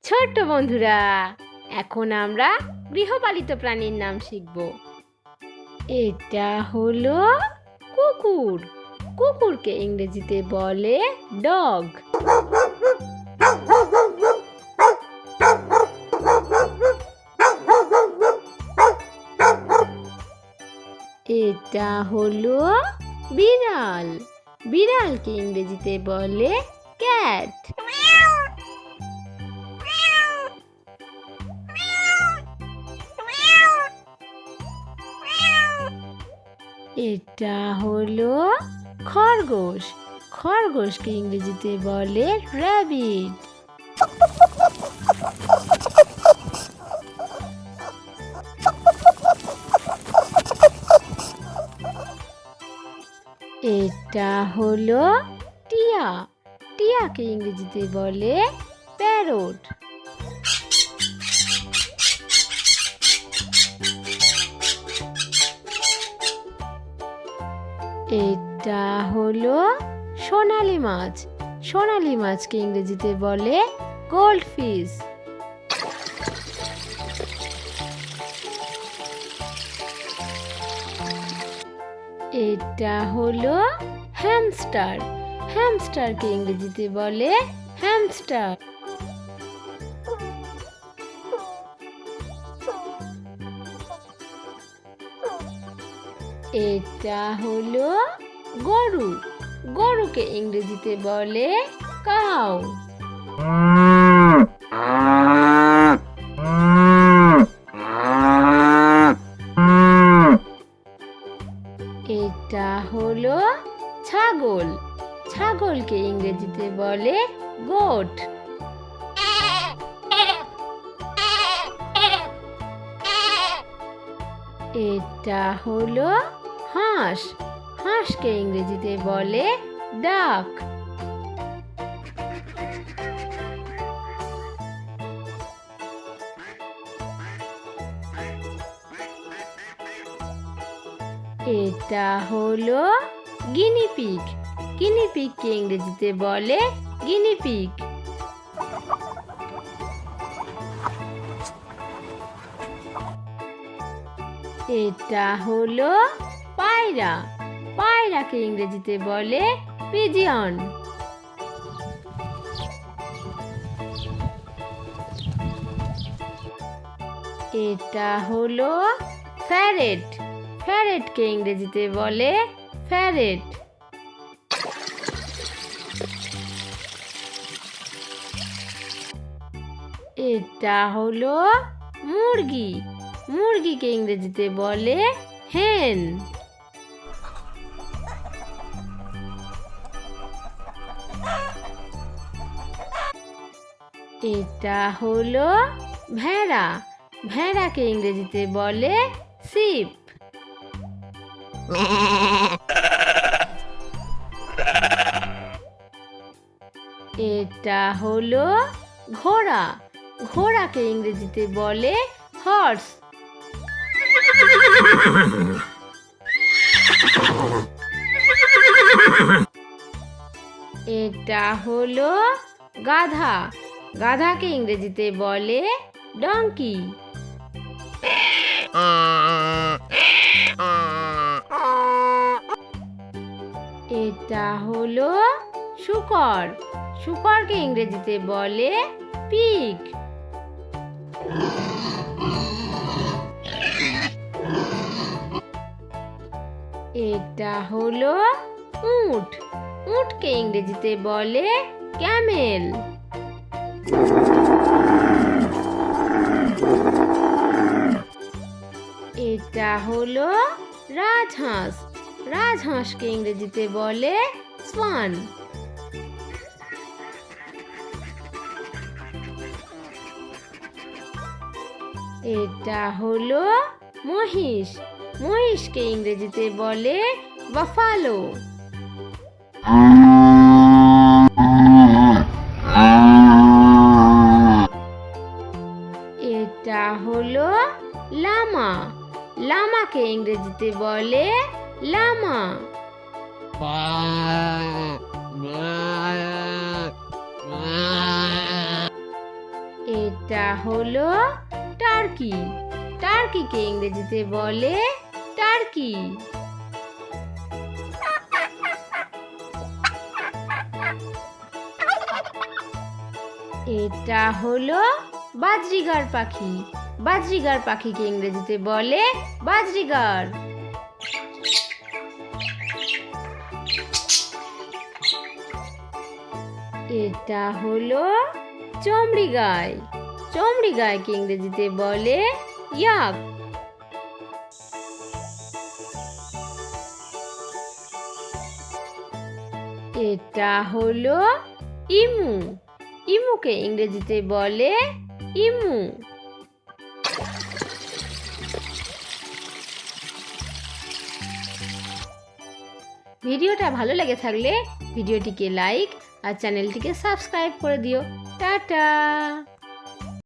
ছোট্ট বন্ধুরা, এখন আমরা গৃহপালিত প্রাণীর নাম শিখব। এটা হলো কুকুর। কুকুরকে ইংরেজিতে বলে ডগ। এটা হলো বিড়াল। বিড়ালকে ইংরেজিতে বলে ক্যাট। এটা হলো খরগোশ। খরগোশকে ইংরেজিতে বলে র্যাবিট। এটা হলো টিয়া। টিয়াকে ইংরেজিতে বলে প্যারট। এটা হলো সোনালী মাছ। সোনালী মাছকে ইংরেজিতে বলে গোল্ডফিশ। এটা হলো হ্যামস্টার। হ্যামস্টারকে ইংরেজিতে বলে হ্যামস্টার। এটা হলো গরু। গরুকে ইংরেজিতে বলে কাউ। এটা হলো ছাগল। ছাগলকে ইংরেজিতে বলে গোট। এটা হলো হাঁস। হাঁসকে ইংরেজিতে বলে ডাক। এটা হলো গিনিপিগ। গিনিপিগকে ইংরেজিতে বলে গিনিপিগ। এটা হলো পায়রা। পায়রাকে ইংরেজিতে বলে পিজিয়ন। এটা হলো প্যারট। প্যারটকে ইংরেজিতে বলে প্যারট। এটা হলো মুরগি। মুরগিকে ইংরেজিতে বলে হেন। এটা হলো ভেড়া। ভেড়াকে ইংরেজিতে বলে শিপ। এটা হলো ঘোড়া। ঘোড়াকে ইংরেজিতে বলে হর্স। এটা হলো গাধা। গাধাকে ইংরেজিতে বলে ডঙ্কি। এটা হলো শূকর। শূকরকে ইংরেজিতে বলে পিগ। এটা হলো উট। উটকে ইংরেজিতে বলে ক্যামেল। এটা হলো রাজহাঁস। রাজহাঁসকে ইংরেজিতে বলে সোয়ান। এটা হলো মহিষ। মহিষকে ইংরেজিতে বলে বাফালো। এটা হলো লামা। লামাকে ইংরেজিতে বলে লামা। এটা হলো টার্কি। টার্কিকে ইংরেজিতে বলে টার্কি। এটা হলো বাজরিগার পাখি। বাজরিগার পাখিকে ইংরেজিতে বলে বাজরিগার। এটা হলো চমড়ি গাই। চমড়ি গাইকে ইংরেজিতে বলে ইয়াক। এটা হলো ইমু। ইমুকে ইংরেজিতে বলে ইমু। ভিডিওটা ভালো লেগে থাকলে ভিডিওটিকে লাইক আর চ্যানেলটিকে সাবস্ক্রাইব করে দিও। টাটা।